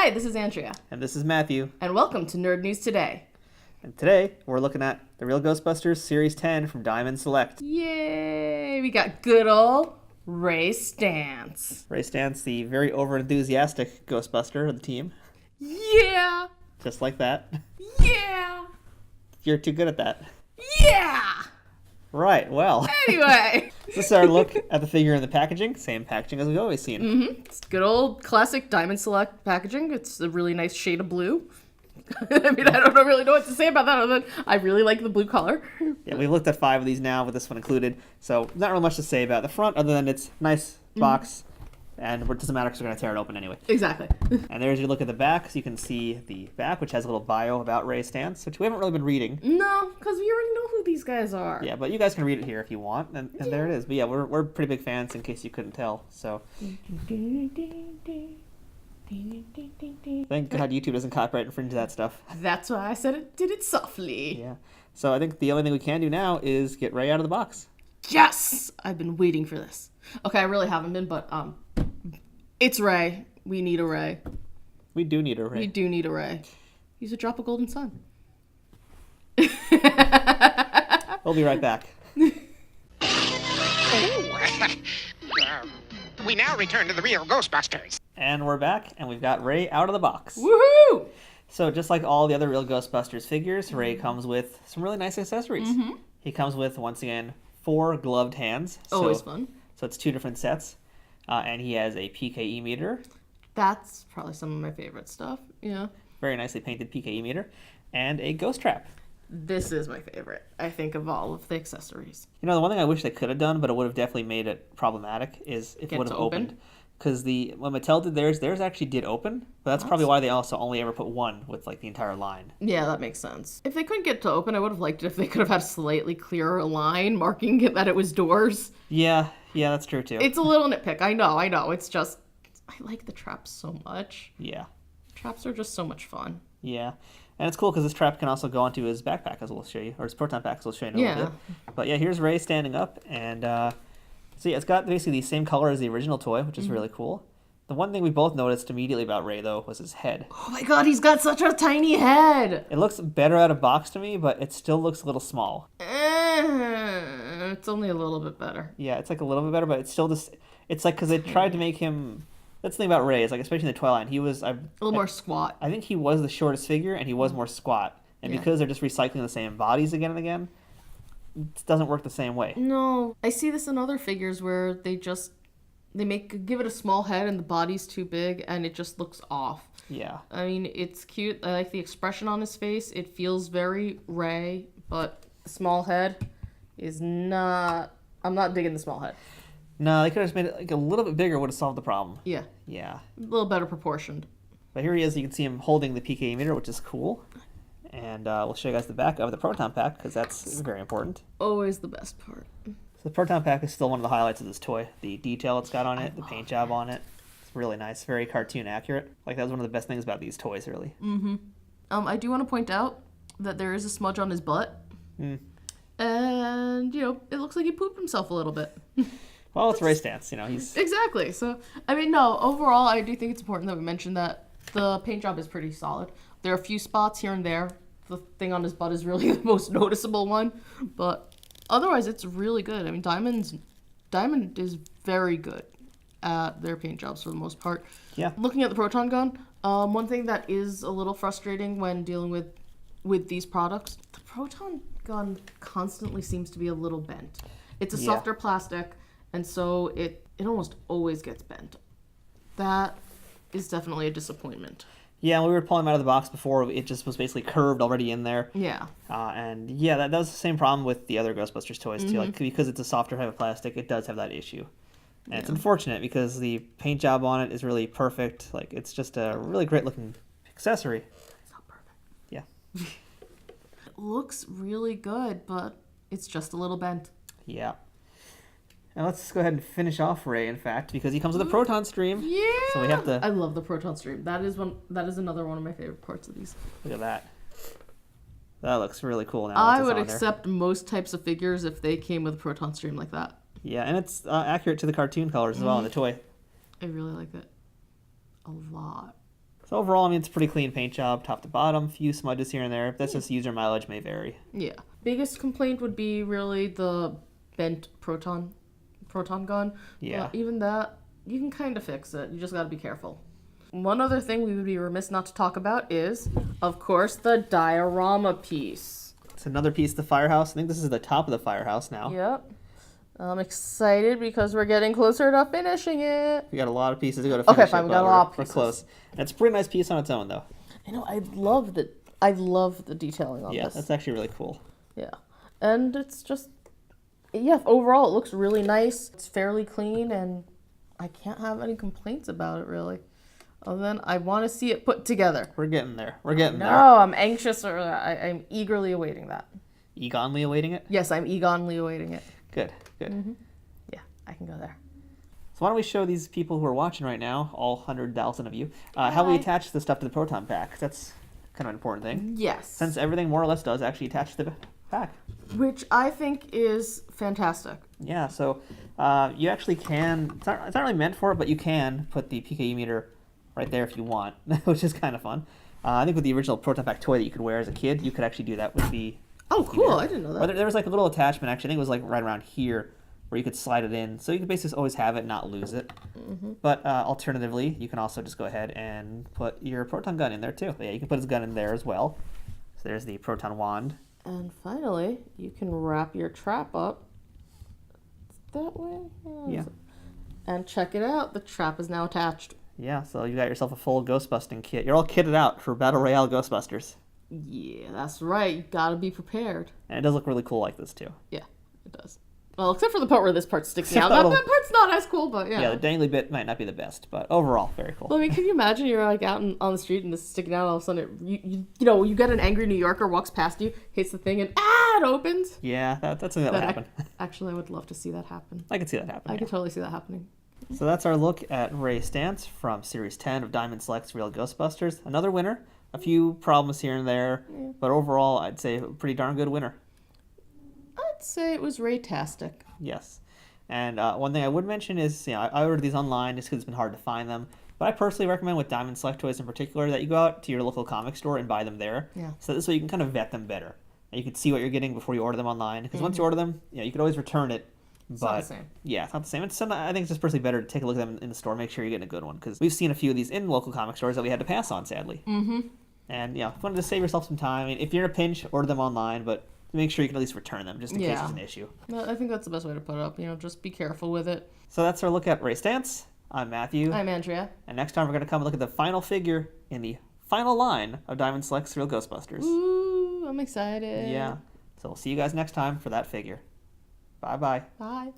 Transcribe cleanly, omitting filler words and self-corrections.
Hi, this is Andrea. And this is Matthew. And welcome to Nerd News Today. And today, we're looking at The Real Ghostbusters Series 10 from Diamond Select. Yay! We got good old Ray Stantz. Ray Stantz, the very over-enthusiastic Ghostbuster of the team. Yeah! Just like that. Yeah! You're too good at that. Yeah! Right, well. Anyway. This is our look at the figure in the packaging. Same packaging as we've always seen. Mm-hmm. It's good old classic Diamond Select packaging. It's a really nice shade of blue. I mean, I don't really know what to say about that other than I really like the blue color. Yeah, we've looked at 5 of these now with this one included. So not really much to say about the front other than it's nice box. And it doesn't matter because we're going to tear it open anyway. Exactly. And there's your look at the back. So you can see the back, which has a little bio about Ray Stantz, which we haven't really been reading. No, because we already know who these guys are. Yeah, but you guys can read it here if you want. And there it is. But yeah, we're pretty big fans in case you couldn't tell. So thank God YouTube doesn't copyright infringe that stuff. That's why I said it did it softly. Yeah. So I think the only thing we can do now is get Ray out of the box. Yes! I've been waiting for this. Okay, I really haven't been, but it's Ray. We need a Ray. We do need a Ray. We do need a Ray. Use a drop of golden sun. We'll be right back. We now return to the real Ghostbusters. And we're back, and we've got Ray out of the box. Woohoo! So just like all the other real Ghostbusters figures, Ray comes with some really nice accessories. Mm-hmm. He comes with, once again, 4 gloved hands. Always fun. So it's 2 different sets. And he has a PKE meter. That's probably some of my favorite stuff. Yeah. Very nicely painted PKE meter. And a ghost trap. This is my favorite, I think, of all of the accessories. You know, the one thing I wish they could have done, but it would have definitely made it problematic, is if it would have opened. Because when Mattel did theirs actually did open. But that's probably why they also only ever put 1 with, like, the entire line. Yeah, that makes sense. If they couldn't get it to open, I would have liked it if they could have had a slightly clearer line marking it that it was doors. Yeah, that's true, too. It's a little nitpick. I know. It's just, I like the traps so much. Yeah. Traps are just so much fun. Yeah. And it's cool because this trap can also go onto his backpack, as we'll show you, or his Proton Pack, as we'll show you in a little bit. But yeah, here's Ray standing up, and so yeah, it's got basically the same color as the original toy, which is really cool. The one thing we both noticed immediately about Ray, though, was his head. Oh my god, he's got such a tiny head! It looks better out of box to me, but it still looks a little small. It's only a little bit better. Yeah, it's like a little bit better, but it's still just, it's like, because they tried to make him, that's the thing about Ray, is like, especially in the toy line, he was a little more squat. I think he was the shortest figure, and he was more squat. And because they're just recycling the same bodies again and again, it doesn't work the same way. No, I see this in other figures where they give it a small head and the body's too big and it just looks off. Yeah. I mean, it's cute. I like the expression on his face. It feels very Ray, but the small head is not... I'm not digging the small head. No, they could have just made it like a little bit bigger, would have solved the problem. Yeah. Yeah. A little better proportioned. But here he is. You can see him holding the PKE meter, which is cool. And we'll show you guys the back of the Proton Pack, because that's very important. Always the best part. So the Proton Pack is still one of the highlights of this toy. The detail it's got on it, the paint job on it. It's really nice. Very cartoon accurate. Like, that was one of the best things about these toys, really. Mm-hmm. I do want to point out that there is a smudge on his butt. And, it looks like he pooped himself a little bit. Well, it's Ray Stantz, he's... Exactly. So, I mean, no, overall, I do think it's important that we mention that the paint job is pretty solid. There are a few spots here and there. The thing on his butt is really the most noticeable one. But otherwise, it's really good. I mean, Diamond is very good at their paint jobs for the most part. Yeah. Looking at the Proton Gun, one thing that is a little frustrating when dealing with these products, the Proton Gun constantly seems to be a little bent. It's a softer plastic, and so it almost always gets bent. That is definitely a disappointment. Yeah, when we were pulling him out of the box before, it just was basically curved already in there. Yeah. And yeah, that was the same problem with the other Ghostbusters toys too. Like, because it's a softer type of plastic, it does have that issue. And it's unfortunate because the paint job on it is really perfect. Like, it's just a really great looking accessory. It's not perfect. Yeah. It looks really good, but it's just a little bent. Yeah. And let's go ahead and finish off Ray, in fact, because he comes with a Proton Stream. Yeah! So we have to... I love the Proton Stream. That is another one of my favorite parts of these. Look at that. That looks really cool now. I would accept most types of figures if they came with a Proton Stream like that. Yeah, and it's accurate to the cartoon colors as well in the toy. I really like it a lot. So overall, I mean, it's a pretty clean paint job, top to bottom. Few smudges here and there. That's just user mileage may vary. Yeah. Biggest complaint would be really the bent proton gun. Yeah. Even that, you can kind of fix it. You just got to be careful. One other thing we would be remiss not to talk about is, of course, the diorama piece. It's another piece of the firehouse. I think this is the top of the firehouse now. Yep. I'm excited because we're getting closer to finishing it. We got a lot of pieces to go to finish. Okay, fine. it, We got a but lot of we're pieces. close. And it's a pretty nice piece on its own, though. I know. I love the detailing on Yeah, this. that's actually really cool. Yeah. And it's just, yeah, overall it looks really nice. It's fairly clean, and I can't have any complaints about it, really. Other than I want to see it put together. We're getting there. We're getting there. No, I'm anxious, or I'm eagerly awaiting that. Eagerly awaiting it? Yes, I'm eagerly awaiting it. Good, good. Yeah, I can go there. So why don't we show these people who are watching right now, all 100,000 of you, how we attach the stuff to the Proton Pack. That's kind of an important thing. Yes. Since everything more or less does actually attach to the pack. Which I think is fantastic. Yeah, so you actually can, it's not really meant for it, but you can put the PKE meter right there if you want, which is kind of fun. I think with the original Proton Pack toy that you could wear as a kid, you could actually do that with the... Oh, cool. I didn't know that. There was like a little attachment, actually. I think it was like right around here where you could slide it in. So you could basically always have it, not lose it. But alternatively, you can also just go ahead and put your Proton Gun in there too. Yeah, you can put his gun in there as well. So there's the Proton Wand. And finally, you can wrap your trap up that way. Yeah. And check it out. The trap is now attached. Yeah, so you got yourself a full Ghostbusting kit. You're all kitted out for Battle Royale Ghostbusters. Yeah, that's right. You gotta be prepared. And it does look really cool like this too. Yeah, it does. Well, except for the part where this part's sticking out. Except That part's not as cool, but yeah. Yeah, the dangly bit might not be the best, but overall, very cool. Well, I mean, can you imagine you're like out on the street and this is sticking out, all of a sudden you get an angry New Yorker walks past you, hits the thing, and it opens. Yeah, that's something that would happen. Actually, I would love to see that happen. I could see that happening. I could totally see that happening. So that's our look at Ray Stantz from Series 10 of Diamond Select's Real Ghostbusters. Another winner. A few problems here and there, but overall, I'd say a pretty darn good winner. I'd say it was Ray-tastic. Yes. And one thing I would mention is, I ordered these online just because it's been hard to find them. But I personally recommend with Diamond Select toys in particular that you go out to your local comic store and buy them there. Yeah. So this way you can kind of vet them better. And you can see what you're getting before you order them online. Because once you order them, you can always return it. It's not the same. Yeah, it's not the same. I think it's just personally better to take a look at them in the store, make sure you're getting a good one. Because we've seen a few of these in local comic stores that we had to pass on, sadly. Mm-hmm. And, if you wanted to save yourself some time, I mean, if you're in a pinch, order them online, but make sure you can at least return them, just in case it's an issue. Well, I think that's the best way to put it up. Just be careful with it. So that's our look at Ray Stantz. I'm Matthew. I'm Andrea. And next time we're going to come and look at the final figure in the final line of Diamond Select's Real Ghostbusters. Ooh, I'm excited. Yeah. So we'll see you guys next time for that figure. Bye-bye. Bye.